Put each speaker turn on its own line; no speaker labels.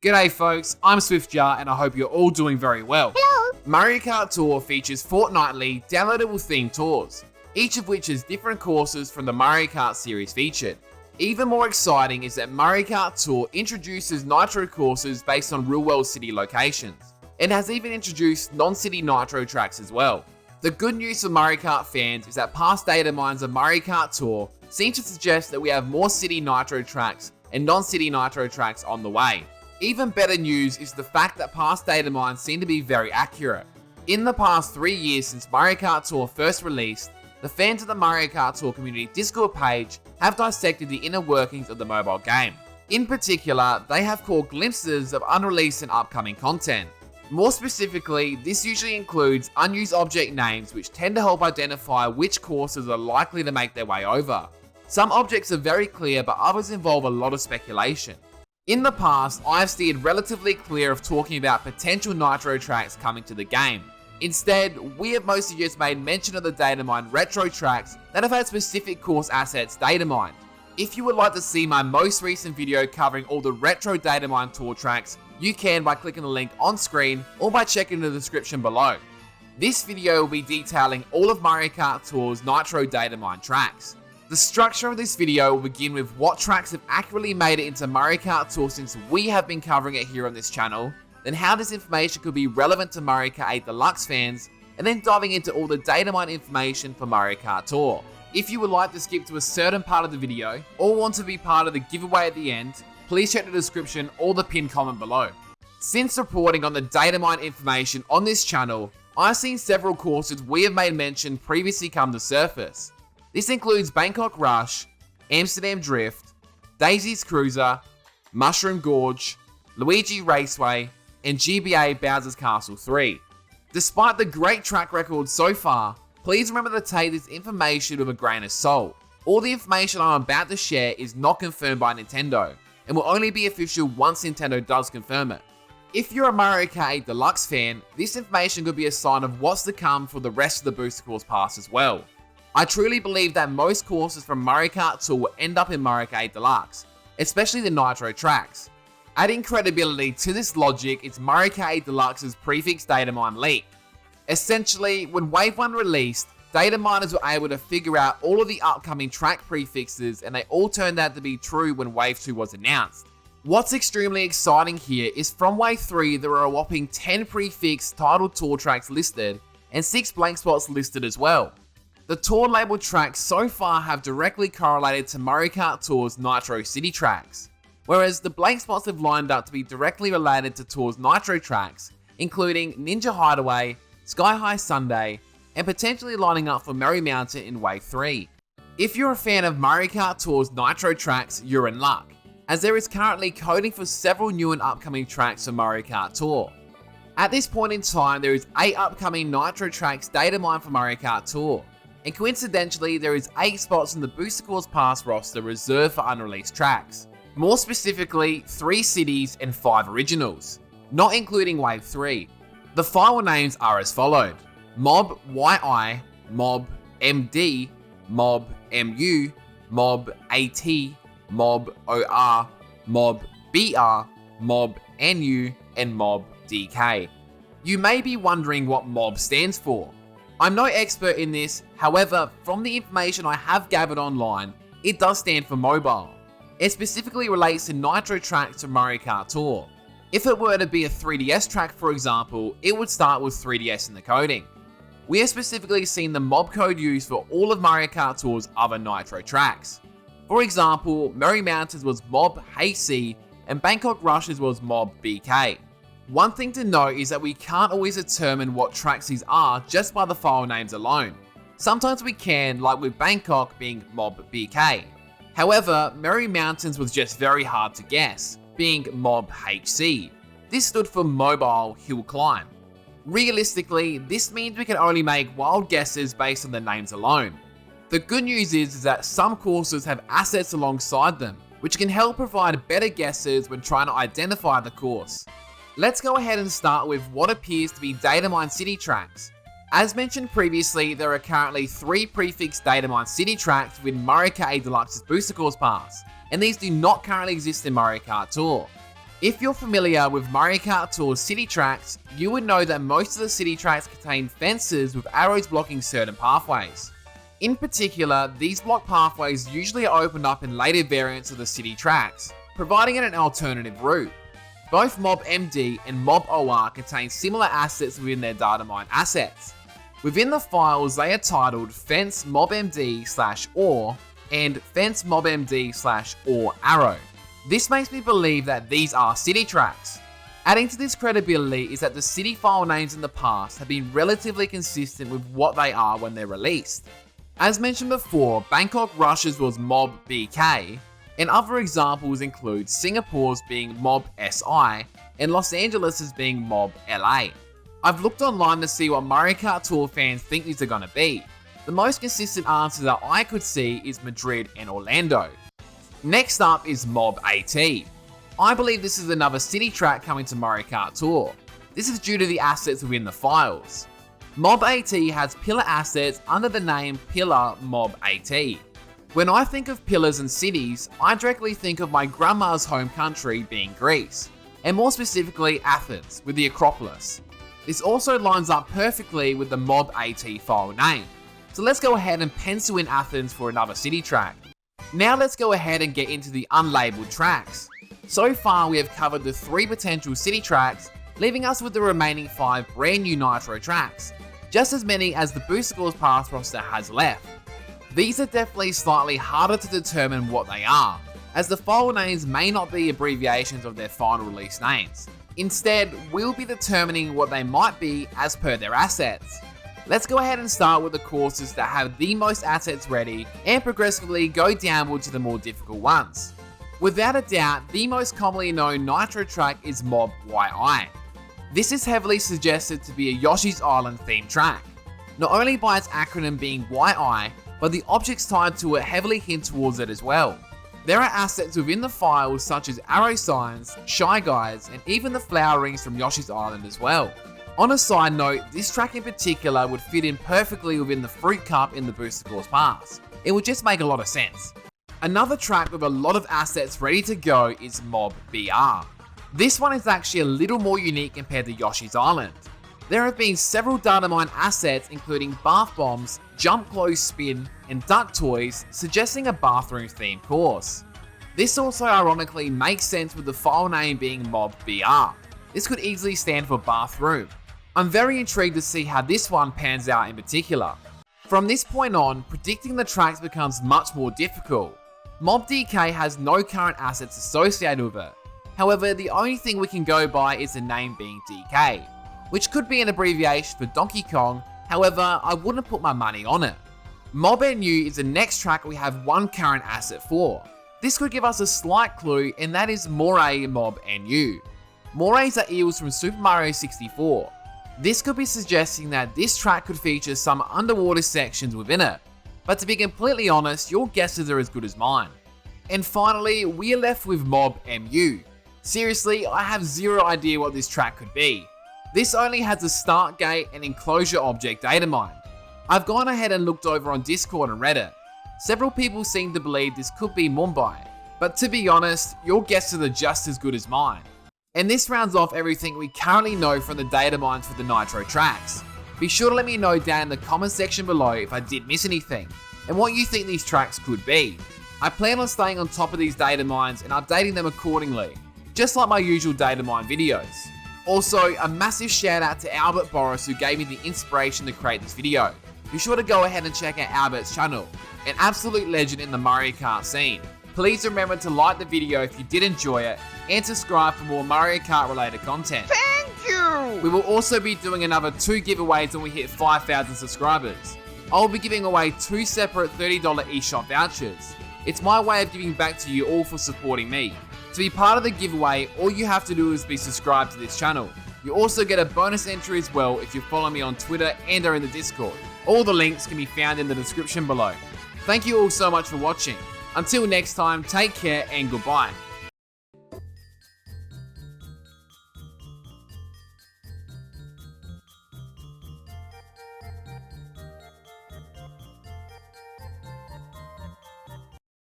G'day folks, I'm SwiftJar and I hope you're all doing very well.
Hello!
Mario Kart Tour features fortnightly downloadable themed tours, each of which has different courses from the Mario Kart series featured. Even more exciting is that Mario Kart Tour introduces Nitro courses based on real-world city locations. It has even introduced non-city Nitro tracks as well. The good news for Mario Kart fans is that Past-Datamines of Mario Kart Tour seem to suggest that we have more city Nitro tracks and non-city Nitro tracks on the way. Even better news is the fact that Past-Datamines seem to be very accurate. In the past 3 years since Mario Kart Tour first released, the fans of the Mario Kart Tour community Discord page have dissected the inner workings of the mobile game. In particular, they have caught glimpses of unreleased and upcoming content. More specifically, this usually includes unused object names which tend to help identify which courses are likely to make their way over. Some objects are very clear, but others involve a lot of speculation. In the past, I have steered relatively clear of talking about potential Nitro tracks coming to the game. Instead, we have mostly just made mention of the Datamine retro tracks that have had specific course assets datamined. If you would like to see my most recent video covering all the retro Datamine tour tracks, you can by clicking the link on screen or by checking the description below. This video will be detailing all of Mario Kart Tour's Nitro Datamine tracks. The structure of this video will begin with what tracks have accurately made it into Mario Kart Tour since we have been covering it here on this channel, then how this information could be relevant to Mario Kart 8 Deluxe fans, and then diving into all the Datamine information for Mario Kart Tour. If you would like to skip to a certain part of the video, or want to be part of the giveaway at the end, please check the description or the pinned comment below. Since reporting on the Datamine information on this channel, I've seen several courses we have made mention previously come to surface. This includes Bangkok Rush, Amsterdam Drift, Daisy's Cruiser, Mushroom Gorge, Luigi Raceway, and GBA Bowser's Castle 3. Despite the great track record so far, please remember to take this information with a grain of salt. All the information I'm about to share is not confirmed by Nintendo, and will only be official once Nintendo does confirm it. If you're a Mario Kart 8 Deluxe fan, this information could be a sign of what's to come for the rest of the Booster Course Pass as well. I truly believe that most courses from Mario Kart Tour will end up in Mario Kart 8 Deluxe, especially the Nitro tracks. Adding credibility to this logic is Mario Kart 8 Deluxe's Prefix Datamine leak. Essentially, when Wave 1 released, data miners were able to figure out all of the upcoming track prefixes, and they all turned out to be true when Wave 2 was announced. What's extremely exciting here is from Wave 3 there are a whopping 10 prefix titled tour tracks listed, and 6 blank spots listed as well. The tour labeled tracks so far have directly correlated to Mario Kart Tour's Nitro City tracks, whereas the blank spots have lined up to be directly related to Tour's Nitro tracks, including Ninja Hideaway, Sky High Sunday, and potentially lining up for Merry Mountain in Wave 3. If you're a fan of Mario Kart Tour's Nitro tracks, you're in luck, as there is currently coding for several new and upcoming tracks for Mario Kart Tour. At this point in time, there is 8 upcoming Nitro tracks datamined for Mario Kart Tour. And coincidentally, there is 8 spots in the Booster Course Pass roster reserved for unreleased tracks. More specifically, 3 cities and 5 originals, not including Wave 3. The final names are as followed: Mob YI, Mob MD, Mob MU, Mob AT, Mob OR, Mob BR, Mob NU, and Mob DK. You may be wondering what Mob stands for. I'm no expert in this, however, from the information I have gathered online, it does stand for mobile. It specifically relates to Nitro tracks for Mario Kart Tour. If it were to be a 3DS track, for example, it would start with 3DS in the coding. We have specifically seen the mob code used for all of Mario Kart Tour's other Nitro tracks. For example, Merry Mountains was Mob HC and Bangkok Rushes was Mob BK. One thing to note is that we can't always determine what tracks these are just by the file names alone. Sometimes we can, like with Bangkok being Mob BK. However, Merry Mountains was just very hard to guess, being Mob HC. This stood for Mobile Hill Climb. Realistically, this means we can only make wild guesses based on the names alone. The good news is that some courses have assets alongside them, which can help provide better guesses when trying to identify the course. Let's go ahead and start with what appears to be Datamine City tracks. As mentioned previously, there are currently 3 prefix Datamine City tracks within Mario Kart 8 Deluxe's Booster Course Pass, and these do not currently exist in Mario Kart Tour. If you're familiar with Mario Kart Tour's city tracks, you would know that most of the city tracks contain fences with arrows blocking certain pathways. In particular, these block pathways usually are opened up in later variants of the city tracks, providing an alternative route. Both Mob MD and Mob OR contain similar assets within their Datamine assets. Within the files, they are titled Fence Mob MD/OR and Fence Mob MD/OR Arrow. This makes me believe that these are city tracks. Adding to this credibility is that the city file names in the past have been relatively consistent with what they are when they're released. As mentioned before, Bangkok Rush's was Mob BK, and other examples include Singapore's being Mob SI, and Los Angeles' being Mob LA. I've looked online to see what Mario Kart Tour fans think these are going to be. The most consistent answer that I could see is Madrid and Orlando. Next up is Mob AT. I believe this is another city track coming to Mario Kart Tour. This is due to the assets within the files. Mob AT has pillar assets under the name Pillar Mob AT. When I think of pillars and cities, I directly think of my grandma's home country being Greece, and more specifically Athens with the Acropolis. This also lines up perfectly with the Mob AT file name. So let's go ahead and pencil in Athens for another city track. Now let's go ahead and get into the unlabeled tracks. So far we have covered the 3 potential city tracks, leaving us with the remaining 5 brand new Nitro tracks, just as many as the Booster Goals Pass roster has left. These are definitely slightly harder to determine what they are, as the file names may not be abbreviations of their final release names. Instead, we'll be determining what they might be as per their assets. Let's go ahead and start with the courses that have the most assets ready and progressively go downward to the more difficult ones. Without a doubt, the most commonly known Nitro track is Mob YI. This is heavily suggested to be a Yoshi's Island themed track, not only by its acronym being YI, but the objects tied to it heavily hint towards it as well. There are assets within the files such as arrow signs, Shy Guys, and even the flower rings from Yoshi's Island as well. On a side note, this track in particular would fit in perfectly within the Fruit Cup in the Booster Goals Pass. It would just make a lot of sense. Another track with a lot of assets ready to go is Mob BR. This one is actually a little more unique compared to Yoshi's Island. There have been several Datamine assets including bath bombs, jump close spin, and duck toys, suggesting a bathroom themed course. This also ironically makes sense with the file name being Mob BR. This could easily stand for bathroom. I'm very intrigued to see how this one pans out in particular. From this point on, predicting the tracks becomes much more difficult. Mob DK has no current assets associated with it. However, the only thing we can go by is the name being DK, which could be an abbreviation for Donkey Kong, however, I wouldn't put my money on it. Mob NU is the next track we have one current asset for. This could give us a slight clue, and that is Moray Mob NU. Morays are eels from Super Mario 64. This could be suggesting that this track could feature some underwater sections within it, but to be completely honest, your guesses are as good as mine. And finally, we are left with Mob MU. Seriously, I have zero idea what this track could be. This only has a start gate and enclosure object Datamine. I've gone ahead and looked over on Discord and Reddit. Several people seem to believe this could be Mumbai, but to be honest, your guesses are just as good as mine. And this rounds off everything we currently know from the Datamines for the Nitro tracks. Be sure to let me know down in the comment section below if I did miss anything, and what you think these tracks could be. I plan on staying on top of these Datamines and updating them accordingly, just like my usual Datamine videos. Also, a massive shout out to Albert Boris who gave me the inspiration to create this video. Be sure to go ahead and check out Albert's channel, an absolute legend in the Mario Kart scene. Please remember to like the video if you did enjoy it, and subscribe for more Mario Kart related content.
Thank you!
We will also be doing another 2 giveaways when we hit 5,000 subscribers. I will be giving away 2 separate $30 eShop vouchers. It's my way of giving back to you all for supporting me. To be part of the giveaway, all you have to do is be subscribed to this channel. You also get a bonus entry as well if you follow me on Twitter and are in the Discord. All the links can be found in the description below. Thank you all so much for watching. Until next time, take care and goodbye.